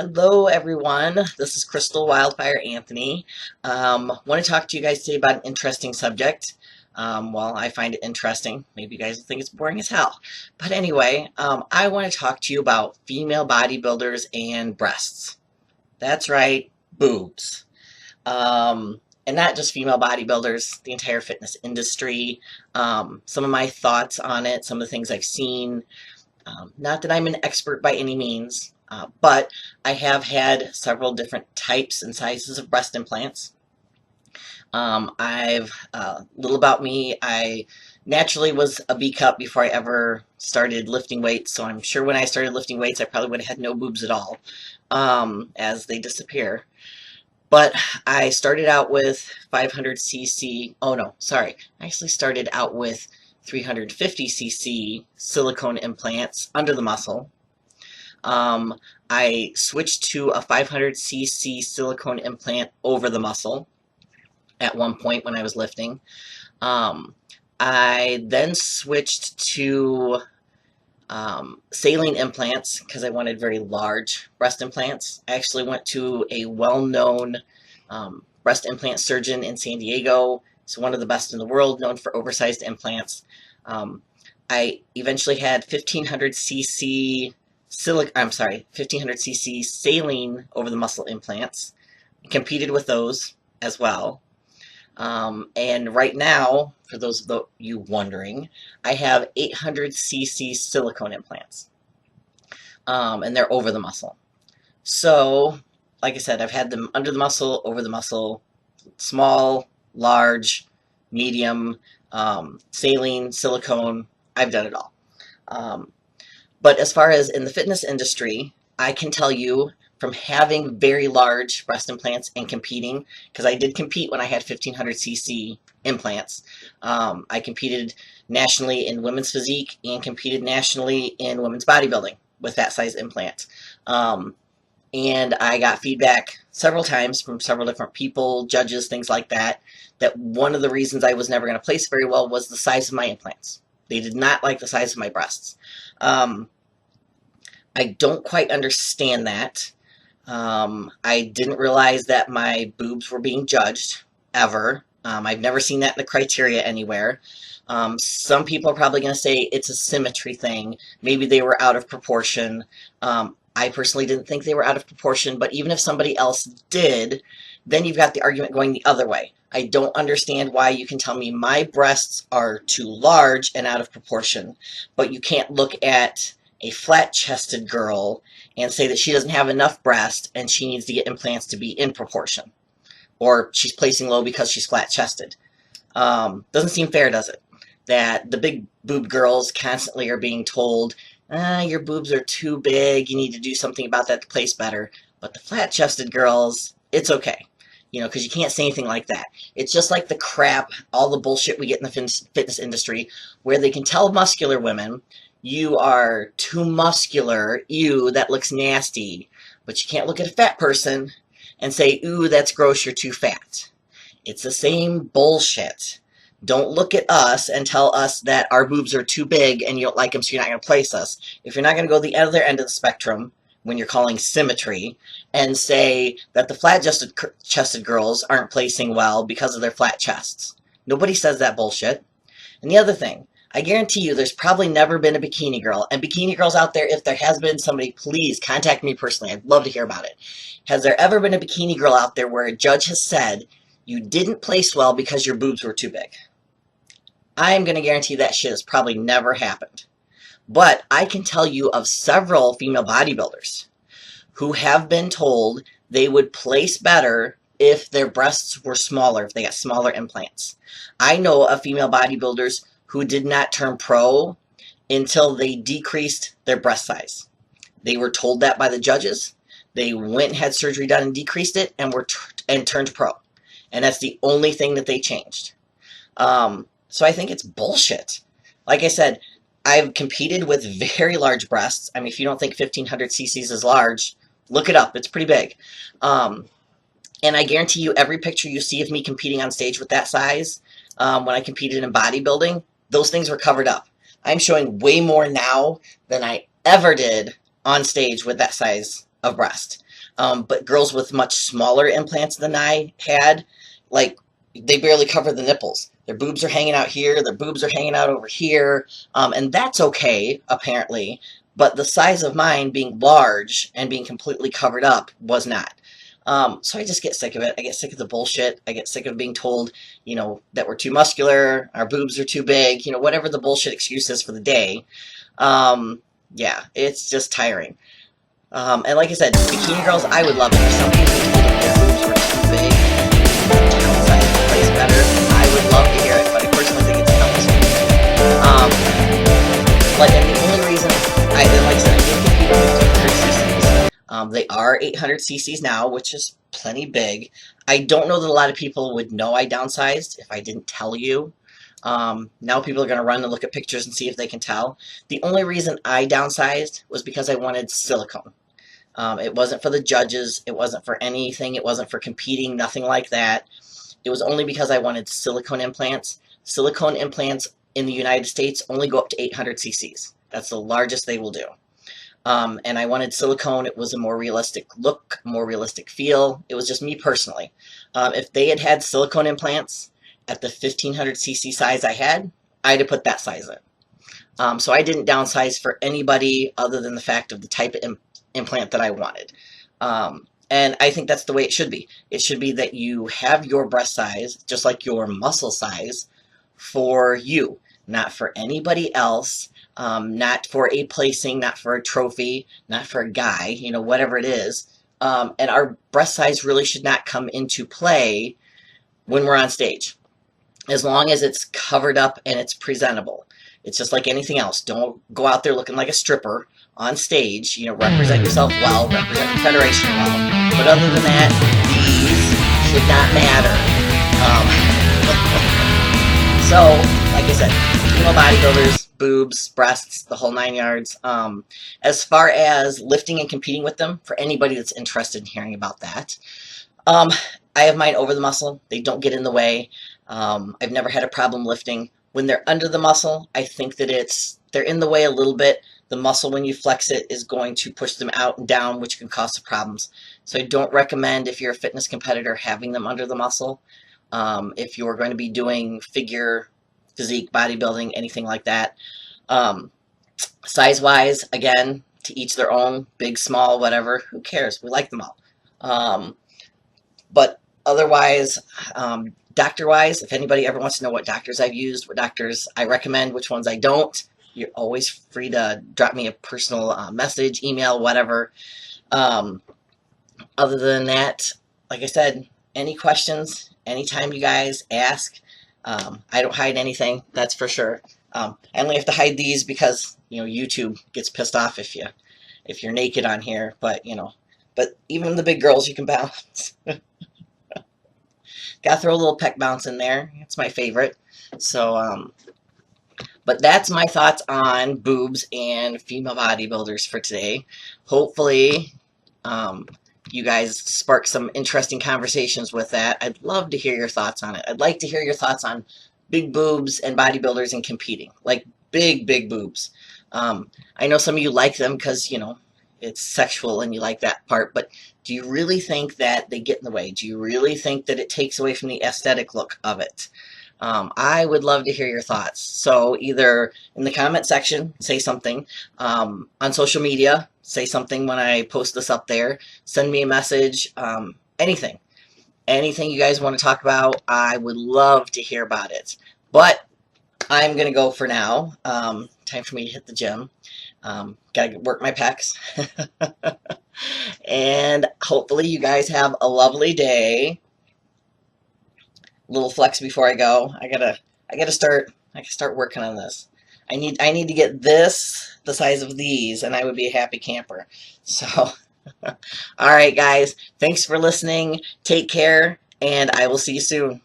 Hello, everyone. This is Crystal Wildfire Anthony. Want to talk to you guys today about an interesting subject. Well, I find it interesting. Maybe you guys will think it's boring as hell. But anyway, I want to talk to you about female bodybuilders and breasts. That's right, boobs. And not just female bodybuilders, the entire fitness industry. Some of my thoughts on it, some of the things I've seen. Not that I'm an expert by any means, but I have had several different types and sizes of breast implants. Little about me, I naturally was a B cup before I ever started lifting weights, so I'm sure when I started lifting weights I probably would have had no boobs at all, as they disappear. But I started out with 500cc, oh no, sorry, I actually started out with 350cc silicone implants under the muscle. I switched to a 500cc silicone implant over the muscle at one point when I was lifting. I then switched to saline implants because I wanted very large breast implants. I actually went to a well-known breast implant surgeon in San Diego. He's one of the best in the world, known for oversized implants. I eventually had 1500cc 1500cc saline over the muscle implants. Competed with those as well. And right now, for those of you wondering, I have 800cc silicone implants. And they're over the muscle. So, like I said, I've had them under the muscle, over the muscle, small, large, medium, saline, silicone. I've done it all. But as far as in the fitness industry, I can tell you from having very large breast implants and competing, because I did compete when I had 1500cc implants. I competed nationally in women's physique and competed nationally in women's bodybuilding with that size implant. And I got feedback several times from several different people, judges, things like that, that one of the reasons I was never going to place very well was the size of my implants. They did not like the size of my breasts. I don't quite understand that. I didn't realize that my boobs were being judged, ever. I've never seen that in the criteria anywhere. Some people are probably going to say it's a symmetry thing. Maybe they were out of proportion. I personally didn't think they were out of proportion, but even if somebody else did, then you've got the argument going the other way. I don't understand why you can tell me my breasts are too large and out of proportion, but you can't look at a flat-chested girl and say that she doesn't have enough breast and she needs to get implants to be in proportion. Or she's placing low because she's flat-chested. Doesn't seem fair, does it? That the big boob girls constantly are being told, your boobs are too big, you need to do something about that to place better. But the flat-chested girls, it's okay. You know, because you can't say anything like that. It's just like the crap, all the bullshit we get in the fitness industry, where they can tell muscular women, you are too muscular, ew, that looks nasty. But you can't look at a fat person and say, ooh, that's gross, you're too fat. It's the same bullshit. Don't look at us and tell us that our boobs are too big and you don't like them, so you're not going to place us. If you're not going to go the other end of the spectrum, when you're calling symmetry, and say that the flat-chested girls aren't placing well because of their flat chests. Nobody says that bullshit. And the other thing, I guarantee you there's probably never been a bikini girl. And bikini girls out there, if there has been, somebody please contact me personally. I'd love to hear about it. Has there ever been a bikini girl out there where a judge has said, you didn't place well because your boobs were too big? I am going to guarantee that shit has probably never happened. But I can tell you of several female bodybuilders who have been told they would place better if their breasts were smaller, if they got smaller implants. I know of female bodybuilders who did not turn pro until they decreased their breast size. They were told that by the judges. They went and had surgery done and decreased it and turned pro. And that's the only thing that they changed. So I think it's bullshit. Like I said, I've competed with very large breasts. I mean, if you don't think 1500 cc's is large, look it up. It's pretty big. And I guarantee you every picture you see of me competing on stage with that size, when I competed in bodybuilding, those things were covered up. I'm showing way more now than I ever did on stage with that size of breast. But girls with much smaller implants than I had, like, they barely cover the nipples. Their boobs are hanging out here, their boobs are hanging out over here, and that's okay, apparently. But the size of mine being large and being completely covered up was not. So I just get sick of it. I get sick of the bullshit. I get sick of being told, that we're too muscular, our boobs are too big, whatever the bullshit excuse is for the day. Yeah, it's just tiring. And like I said, bikini girls, I would love it. If somebody told them their boobs were too big and downsized the place better, I would love to hear it, but I personally think it's cumbersome. Um, and the only reason, like I said, I did compete with 1500 cc's. They are 800 cc's now, which is plenty big. I don't know that a lot of people would know I downsized if I didn't tell you. Now people are going to run and look at pictures and see if they can tell. The only reason I downsized was because I wanted silicone. It wasn't for the judges. It wasn't for anything. It wasn't for competing, nothing like that. It was only because I wanted silicone implants. Silicone implants in the United States only go up to 800 cc's. That's the largest they will do. And I wanted silicone. It was a more realistic look, more realistic feel. It was just me personally. If they had had silicone implants at the 1500 cc size I had, I'd have put that size in. So I didn't downsize for anybody other than the fact of the type of implant that I wanted. And I think that's the way it should be. It should be that you have your breast size, just like your muscle size, for you, not for anybody else, not for a placing, not for a trophy, not for a guy, whatever it is. And our breast size really should not come into play when we're on stage, as long as it's covered up and it's presentable. It's just like anything else. Don't go out there looking like a stripper on stage. Represent yourself well, represent your federation well. But other than that, these should not matter. So, like I said, female bodybuilders, boobs, breasts, the whole 9 yards. As far as lifting and competing with them, for anybody that's interested in hearing about that, I have mine over the muscle. They don't get in the way. I've never had a problem lifting. When they're under the muscle, I think that they're in the way a little bit. The muscle, when you flex it, is going to push them out and down, which can cause some problems. So I don't recommend, if you're a fitness competitor, having them under the muscle. If you're going to be doing figure, physique, bodybuilding, anything like that. Size-wise, again, to each their own, big, small, whatever, who cares? We like them all. But otherwise, doctor-wise, if anybody ever wants to know what doctors I've used, what doctors I recommend, which ones I don't, you're always free to drop me a personal message, email, whatever. Other than that, like I said, any questions, anytime you guys ask. I don't hide anything, that's for sure. I only have to hide these because, YouTube gets pissed off if you're naked on here, but, but even the big girls you can balance. Gotta throw a little pec bounce in there. It's my favorite. So, but that's my thoughts on boobs and female bodybuilders for today. Hopefully, you guys spark some interesting conversations with that. I'd love to hear your thoughts on it. I'd like to hear your thoughts on big boobs and bodybuilders and competing. Like big, big boobs. I know some of you like them because, it's sexual and you like that part, but do you really think that they get in the way? Do you really think that it takes away from the aesthetic look of it? I would love to hear your thoughts. So either in the comment section, say something. On social media, say something when I post this up there. Send me a message. Anything. Anything you guys want to talk about, I would love to hear about it. But I'm going to go for now. Time for me to hit the gym. Gotta work my pecs. And hopefully you guys have a lovely day. Little flex before I go. I gotta start working on this. I need to get this the size of these, and I would be a happy camper. So all right guys, thanks for listening. Take care, and I will see you soon.